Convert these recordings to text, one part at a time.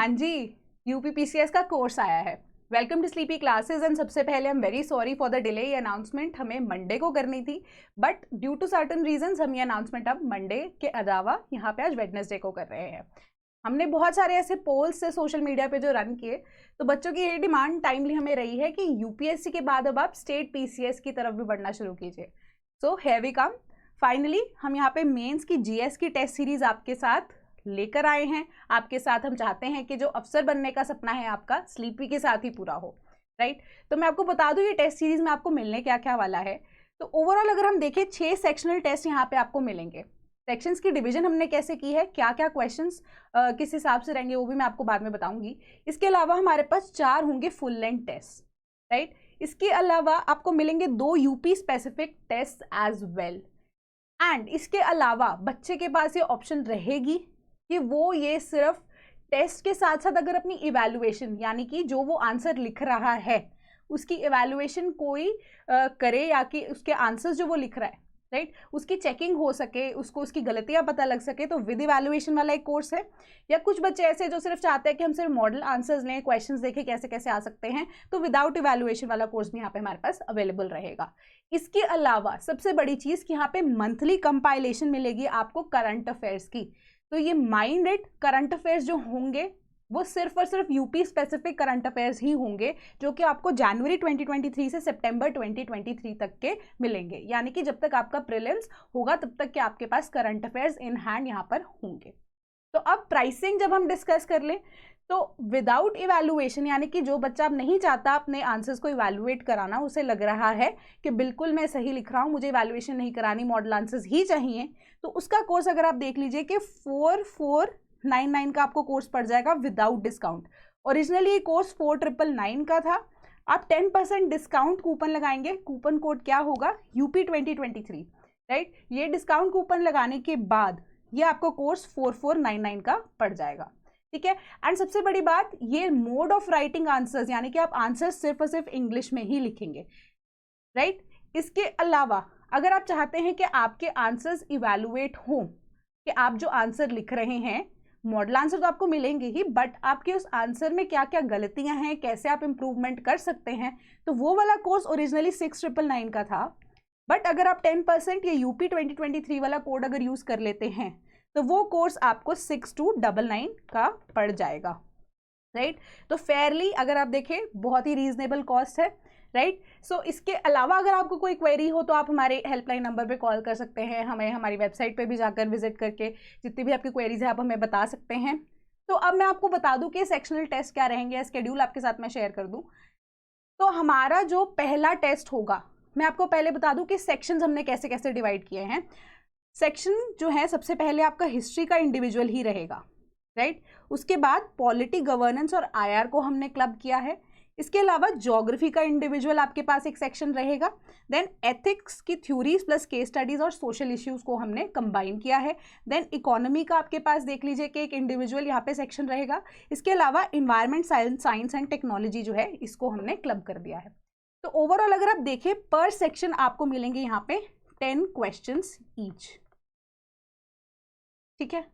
जी, UPPCS का course आया है। Welcome to Sleepy Classes. And सबसे पहले I am very sorry for the delay. ये अनाउंसमेंट हमें मंडे को करनी थी, but due to certain reasons हम ये अनाउंसमेंट अब मंडे के अलावा यहाँ पे आज वेडनेसडे को कर रहे हैं। हमने बहुत सारे ऐसे पोल्स से सोशल मीडिया पे जो रन किए, तो बच्चों की ये डिमांड टाइमली हमें रही है कि यूपीएससी के बाद अब आप स्टेट पीसीएस की तरफ भी बढ़ना शुरू कीजिए। So here we come. Finally हम यहाँ पे मेंस की जीएस की टेस्ट सीरीज आपके साथ लेकर आए हैं। आपके साथ हम चाहते हैं कि जो अफसर बनने का सपना है आपका स्लीपी के साथ ही पूरा हो, राइट। तो मैं आपको बता दूं ये टेस्ट सीरीज में आपको मिलने क्या क्या वाला है। तो ओवरऑल अगर हम देखें 6 सेक्शनल टेस्ट यहाँ पे आपको मिलेंगे। सेक्शंस की डिवीजन हमने कैसे की है, क्या क्या क्वेश्चंस किस हिसाब से रहेंगे वो भी मैं आपको बाद में बताऊंगी। इसके अलावा हमारे पास 4 होंगे फुल लेंथ टेस्ट, राइट। इसके अलावा आपको मिलेंगे 2 UP specific test as well. And इसके अलावा बच्चे के पास ये ऑप्शन रहेगी कि वो ये सिर्फ टेस्ट के साथ साथ अगर अपनी इवैल्यूएशन, यानी कि जो वो आंसर लिख रहा है उसकी इवैल्यूएशन कोई करे, या कि उसके आंसर्स जो वो लिख रहा है, राइट, उसकी चेकिंग हो सके, उसको उसकी गलतियां पता लग सके, तो विद इवैल्यूएशन वाला एक कोर्स है। या कुछ बच्चे ऐसे जो सिर्फ चाहते हैं कि हम सिर्फ मॉडल आंसर्स लें, क्वेश्चंस देखें कैसे कैसे आ सकते हैं, तो विदाउट इवैल्यूएशन वाला कोर्स भी यहाँ पे हमारे पास अवेलेबल रहेगा। इसके अलावा सबसे बड़ी चीज़ कि यहाँ पे मंथली कंपाइलेशन मिलेगी आपको करंट अफेयर्स की। तो ये माइंडेड करंट अफेयर्स जो होंगे वो सिर्फ और सिर्फ यूपी स्पेसिफिक करंट अफेयर्स ही होंगे, जो कि आपको जनवरी 2023 से सितंबर 2023 तक के मिलेंगे। यानी कि जब तक आपका प्रीलिम्स होगा तब तक के आपके पास करंट अफेयर्स इन हैंड यहाँ पर होंगे। तो अब प्राइसिंग जब हम डिस्कस कर लें, तो विदाउट इवैल्यूएशन, यानी कि जो बच्चा अब नहीं चाहता अपने आंसर्स को इवैल्यूएट कराना, उसे लग रहा है कि बिल्कुल मैं सही लिख रहा हूँ, मुझे इवैल्यूएशन नहीं करानी, मॉडल आंसर्स ही चाहिए, तो उसका कोर्स अगर आप देख लीजिए कि 4499 का आपको कोर्स पड़ जाएगा विदाउट डिस्काउंट। ओरिजिनली ये कोर्स 4999 का था। आप 10% डिस्काउंट कूपन लगाएंगे। कूपन कोड क्या होगा, यूपी 2023, राइट। ये डिस्काउंट कूपन लगाने के बाद ये आपको कोर्स 4499 का पड़ जाएगा, ठीक है। एंड सबसे बड़ी बात, ये मोड ऑफ राइटिंग आंसर्स, यानी कि आप आंसर्स सिर्फ और सिर्फ इंग्लिश में ही लिखेंगे, राइट। इसके अलावा अगर आप चाहते हैं कि आपके आंसर्स इवैल्यूएट हों, कि आप जो आंसर लिख रहे हैं, मॉडल आंसर तो आपको मिलेंगे ही, बट आपके उस आंसर में क्या क्या गलतियां हैं, कैसे आप इंप्रूवमेंट कर सकते हैं, तो वो वाला कोर्स ओरिजिनली 6999 का था। बट अगर आप 10% या यूपी 2023 वाला कोड अगर यूज कर लेते हैं, तो वो कोर्स आपको 6299 का पड़ जाएगा, राइट। तो फेयरली अगर आप देखें बहुत ही रीजनेबल कॉस्ट है, राइट। सो इसके अलावा अगर आपको कोई क्वेरी हो तो आप हमारे हेल्पलाइन नंबर पे कॉल कर सकते हैं, हमें हमारी वेबसाइट पे भी जाकर विजिट करके जितनी भी आपकी क्वेरीज है आप हमें बता सकते हैं। तो अब मैं आपको बता दूं कि सेक्शनल टेस्ट क्या रहेंगे, स्केड्यूल आपके साथ मैं शेयर कर दूं। तो हमारा जो पहला टेस्ट होगा, मैं आपको पहले बता दूं कि सेक्शंस हमने कैसे कैसे डिवाइड किए हैं। सेक्शन जो है सबसे पहले आपका हिस्ट्री का इंडिविजुअल ही रहेगा, राइट। उसके बाद पॉलिटी, गवर्नेंस और आईआर को हमने क्लब किया है। इसके अलावा ज्योग्राफी का इंडिविजुअल आपके पास एक सेक्शन रहेगा। देन एथिक्स की थ्योरीज प्लस केस स्टडीज और सोशल इश्यूज को हमने कंबाइन किया है। देन इकोनॉमी का आपके पास देख लीजिए कि एक इंडिविजुअल यहाँ पे सेक्शन रहेगा। इसके अलावा इन्वायरमेंट साइंस एंड टेक्नोलॉजी जो है इसको हमने क्लब कर दिया है। तो ओवरऑल अगर आप देखें पर सेक्शन आपको मिलेंगे यहाँ पे 10 क्वेश्चंस ईच, ठीक है।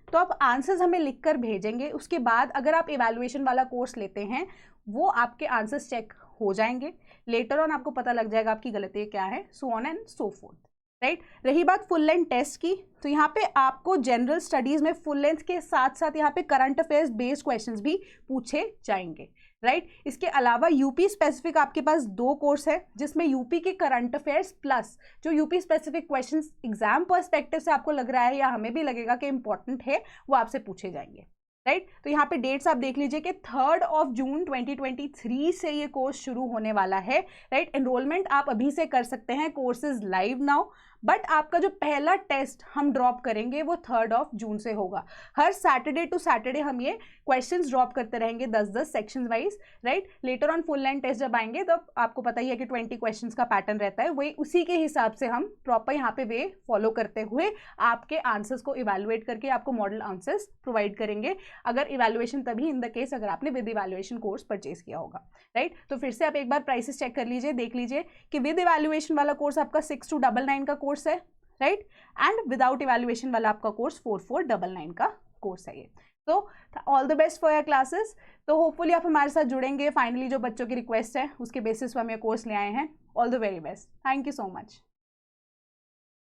तो आप आंसर्स हमें लिखकर भेजेंगे। उसके बाद अगर आप इवैल्यूएशन वाला कोर्स लेते हैं, वो आपके आंसर्स चेक हो जाएंगे, लेटर ऑन आपको पता लग जाएगा आपकी गलतियाँ क्या है, so on and so fourth, right. रही बात फुल लेंथ टेस्ट की, तो यहाँ पे आपको जनरल स्टडीज में फुल लेंथ के साथ साथ यहाँ पे करंट अफेयर्स बेस्ड क्वेश्चंस भी पूछे जाएंगे, राइट। इसके अलावा यूपी स्पेसिफिक आपके पास 2 कोर्स है, जिसमें यूपी के करंट अफेयर्स प्लस जो UP specific questions exam perspective से आपको लग रहा है या हमें भी लगेगा कि इंपॉर्टेंट है, वो आपसे पूछे जाएंगे, राइट। तो यहाँ पे डेट्स आप देख लीजिए कि 3 जून 2023 से ये कोर्स शुरू होने वाला है, राइट। एनरोलमेंट आप अभी से कर सकते हैं, course is live now. But आपका जो पहला टेस्ट हम ड्रॉप करेंगे वो 3 जून से होगा। हर सैटरडे टू सैटरडे हम ये क्वेश्चंस ड्रॉप करते रहेंगे 10-10 section wise, right. Later on full length test जब आएंगे तो आपको पता ही है कि 20 क्वेश्चंस का पैटर्न रहता है, वही उसी के हिसाब से हम प्रॉपर यहाँ पे वे फॉलो करते हुए आपके आंसर्स को इवैल्यूएट करके आपको मॉडल आंसर्स प्रोवाइड करेंगे। अगर इवैल्यूएशन तभी इन द केस अगर आपने विद इवैल्यूएशन कोर्स परचेज किया होगा, राइट। तो फिर से आप एक बार प्राइसेस चेक कर लीजिए, देख लीजिए कि विद इवैल्यूएशन वाला कोर्स आपका 6299 का कोर्स है, राइट। एंड विदाउट इवैल्यूएशन वाला आपका कोर्स 4499 का कोर्स है ये। तो all the best for your classes. तो होपफुली आप हमारे साथ जुड़ेंगे। फाइनली जो बच्चों की रिक्वेस्ट है उसके बेसिस पर हम ये कोर्स ले आए हैं। All the very best. Thank you so much.